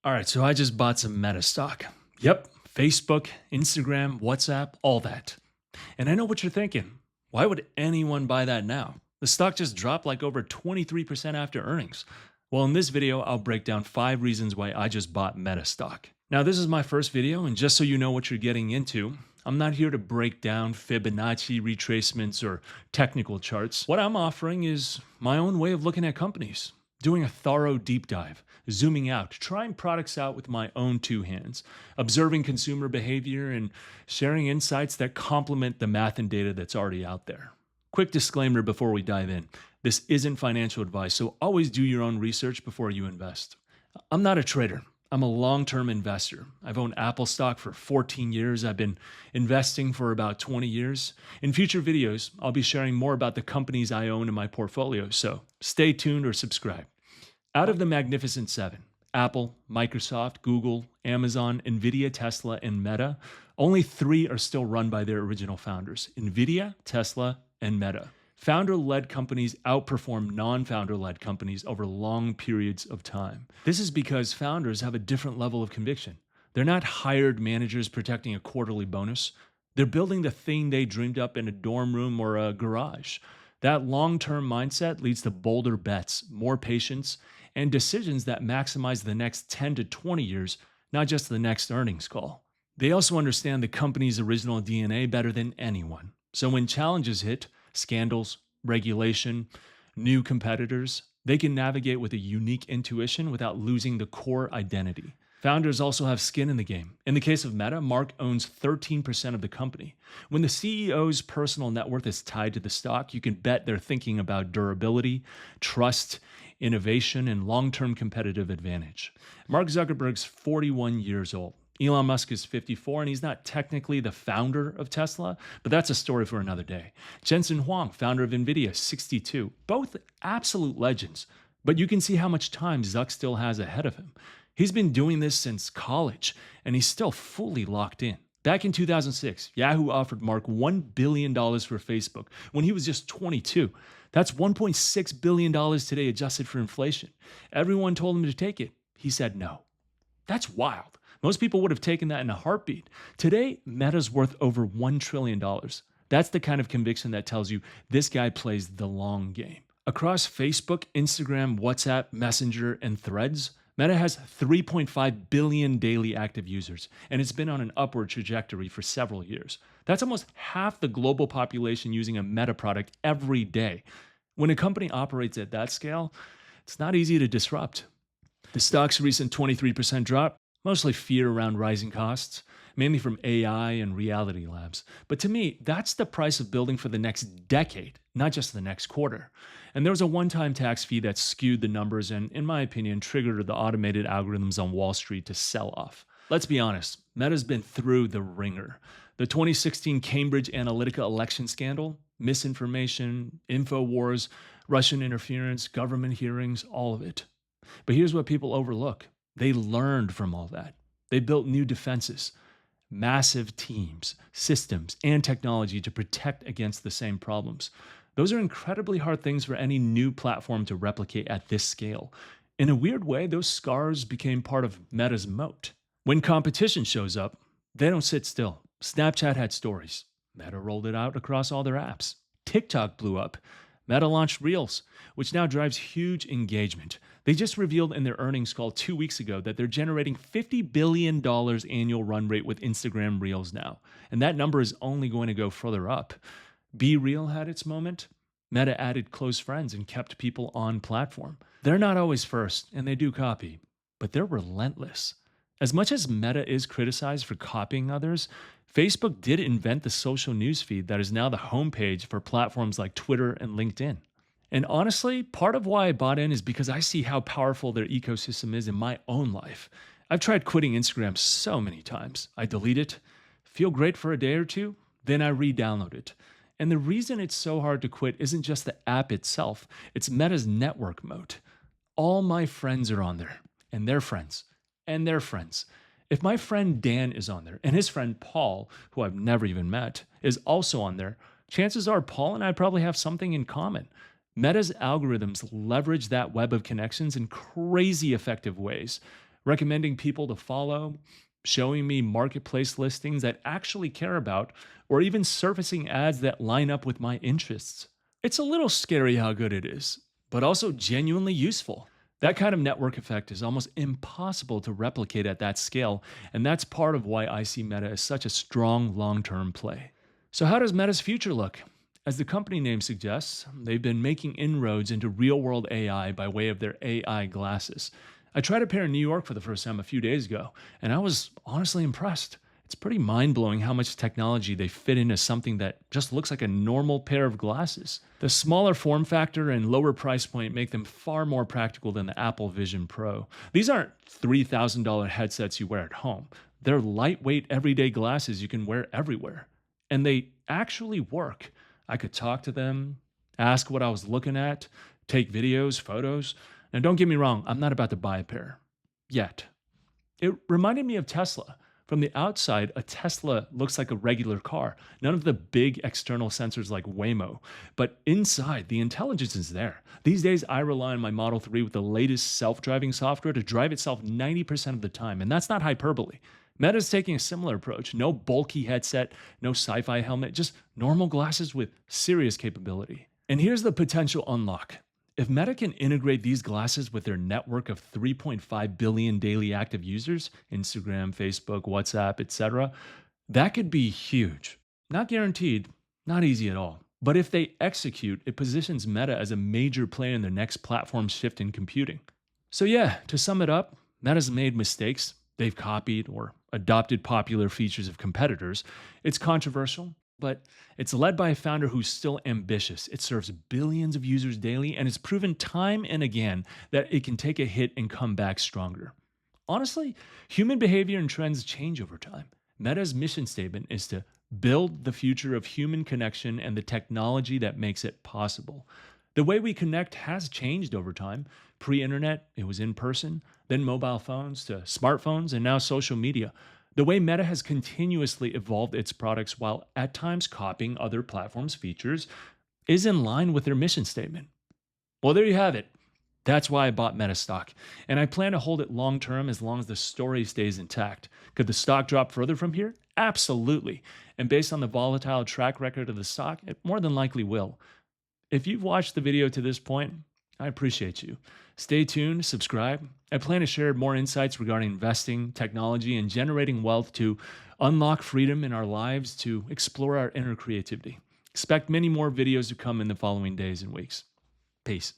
All right, so I just bought some Meta stock. Yep, Facebook, Instagram, WhatsApp, all that. And I know what you're thinking. Why would anyone buy that now? The stock just dropped like over 23% after earnings. Well, in this video, I'll break down 5 reasons why I just bought Meta stock. Now, this is my first video, and just so you know what you're getting into, I'm not here to break down Fibonacci retracements or technical charts. What I'm offering is my own way of looking at companies, doing a thorough deep dive, zooming out, trying products out with my own two hands, observing consumer behavior, and sharing insights that complement the math and data that's already out there. Quick disclaimer before we dive in. This isn't financial advice, so always do your own research before you invest. I'm not a trader. I'm a long-term investor. I've owned Apple stock for 14 years. I've been investing for about 20 years. In future videos, I'll be sharing more about the companies I own in my portfolio, so stay tuned or subscribe. Out of the Magnificent Seven, Apple, Microsoft, Google, Amazon, Nvidia, Tesla, and Meta, only 3 are still run by their original founders: Nvidia, Tesla, and Meta. Founder-led companies outperform non-founder-led companies over long periods of time. This is because founders have a different level of conviction. They're not hired managers protecting a quarterly bonus. They're building the thing they dreamed up in a dorm room or a garage. That long-term mindset leads to bolder bets, more patience, and decisions that maximize the next 10 to 20 years, not just the next earnings call. They also understand the company's original DNA better than anyone. So when challenges hit, scandals, regulation, new competitors, they can navigate with a unique intuition without losing the core identity. Founders also have skin in the game. In the case of Meta, Mark owns 13% of the company. When the CEO's personal net worth is tied to the stock, you can bet they're thinking about durability, trust, innovation, and long-term competitive advantage. Mark Zuckerberg's 41 years old. Elon Musk is 54, and he's not technically the founder of Tesla, but that's a story for another day. Jensen Huang, founder of Nvidia, 62. Both absolute legends, but you can see how much time Zuck still has ahead of him. He's been doing this since college, and he's still fully locked in. Back in 2006, Yahoo offered Mark $1 billion for Facebook when he was just 22. That's $1.6 billion today adjusted for inflation. Everyone told him to take it. He said no. That's wild. Most people would have taken that in a heartbeat. Today, Meta's worth over $1 trillion. That's the kind of conviction that tells you this guy plays the long game. Across Facebook, Instagram, WhatsApp, Messenger, and Threads, Meta has 3.5 billion daily active users, and it's been on an upward trajectory for several years. That's almost half the global population using a Meta product every day. When a company operates at that scale, it's not easy to disrupt. The stock's recent 23% drop, mostly fear around rising costs, mainly from AI and reality labs. But to me, that's the price of building for the next decade, not just the next quarter. And there was a one-time tax fee that skewed the numbers and, in my opinion, triggered the automated algorithms on Wall Street to sell off. Let's be honest, Meta's been through the ringer. The 2016 Cambridge Analytica election scandal, misinformation, info wars, Russian interference, government hearings, all of it. But here's what people overlook. They learned from all that. They built new defenses, massive teams, systems, and technology to protect against the same problems. Those are incredibly hard things for any new platform to replicate at this scale. In a weird way, those scars became part of Meta's moat. When competition shows up, they don't sit still. Snapchat had stories. Meta rolled it out across all their apps. TikTok blew up. Meta launched Reels, which now drives huge engagement. They just revealed in their earnings call 2 weeks ago that they're generating $50 billion annual run rate with Instagram Reels now. And that number is only going to go further up. Be Real had its moment. Meta added close friends and kept people on platform. They're not always first, and they do copy, but they're relentless. As much as Meta is criticized for copying others, Facebook did invent the social newsfeed that is now the homepage for platforms like Twitter and LinkedIn. And honestly, part of why I bought in is because I see how powerful their ecosystem is in my own life. I've tried quitting Instagram so many times. I delete it, feel great for a day or two, then I re-download it. And the reason it's so hard to quit isn't just the app itself, it's Meta's network moat. All my friends are on there, and their friends, and their friends. If my friend Dan is on there, and his friend Paul, who I've never even met, is also on there, chances are Paul and I probably have something in common. Meta's algorithms leverage that web of connections in crazy effective ways. recommending people to follow, showing me marketplace listings that actually care about, or even surfacing ads that line up with my interests. It's a little scary how good it is, but also genuinely useful. That kind of network effect is almost impossible to replicate at that scale, and that's part of why I see Meta as such a strong long term play. So, how does Meta's future look? As the company name suggests, they've been making inroads into real world AI by way of their AI glasses. I tried a pair in New York for the first time a few days ago, and I was honestly impressed. It's pretty mind blowing how much technology they fit into something that just looks like a normal pair of glasses. The smaller form factor and lower price point make them far more practical than the Apple Vision Pro. These aren't $3,000 headsets you wear at home, they're lightweight, everyday glasses you can wear everywhere. And they actually work. I could talk to them, ask what I was looking at, take videos, photos. Now, don't get me wrong, I'm not about to buy a pair. Yet. It reminded me of Tesla. From the outside, a Tesla looks like a regular car, none of the big external sensors like Waymo. But inside, the intelligence is there. These days, I rely on my Model 3 with the latest self driving software to drive itself 90% of the time, and that's not hyperbole. Meta's taking a similar approach. No bulky headset, no sci fi helmet, just normal glasses with serious capability. And here's the potential unlock. If Meta can integrate these glasses with their network of 3.5 billion daily active users, Instagram, Facebook, WhatsApp, etc., that could be huge. Not guaranteed, not easy at all. But if they execute, it positions Meta as a major player in their next platform shift in computing. So, yeah, to sum it up, Meta's made mistakes. They've copied or adopted popular features of competitors. It's controversial, but it's led by a founder who's still ambitious. It serves billions of users daily, and it's proven time and again that it can take a hit and come back stronger. Honestly, human behavior and trends change over time. Meta's mission statement is to build the future of human connection and the technology that makes it possible. The way we connect has changed over time. Pre internet, it was in person, then mobile phones to smartphones, and now social media. The way Meta has continuously evolved its products while at times copying other platforms' features is in line with their mission statement. Well, there you have it. That's why I bought Meta stock, and I plan to hold it long term as long as the story stays intact. Could the stock drop further from here? Absolutely. And based on the volatile track record of the stock, it more than likely will. If you've watched the video to this point, I appreciate you. Stay tuned, subscribe. I plan to share more insights regarding investing, technology, and generating wealth to unlock freedom in our lives, to explore our inner creativity. Expect many more videos to come in the following days and weeks. Peace.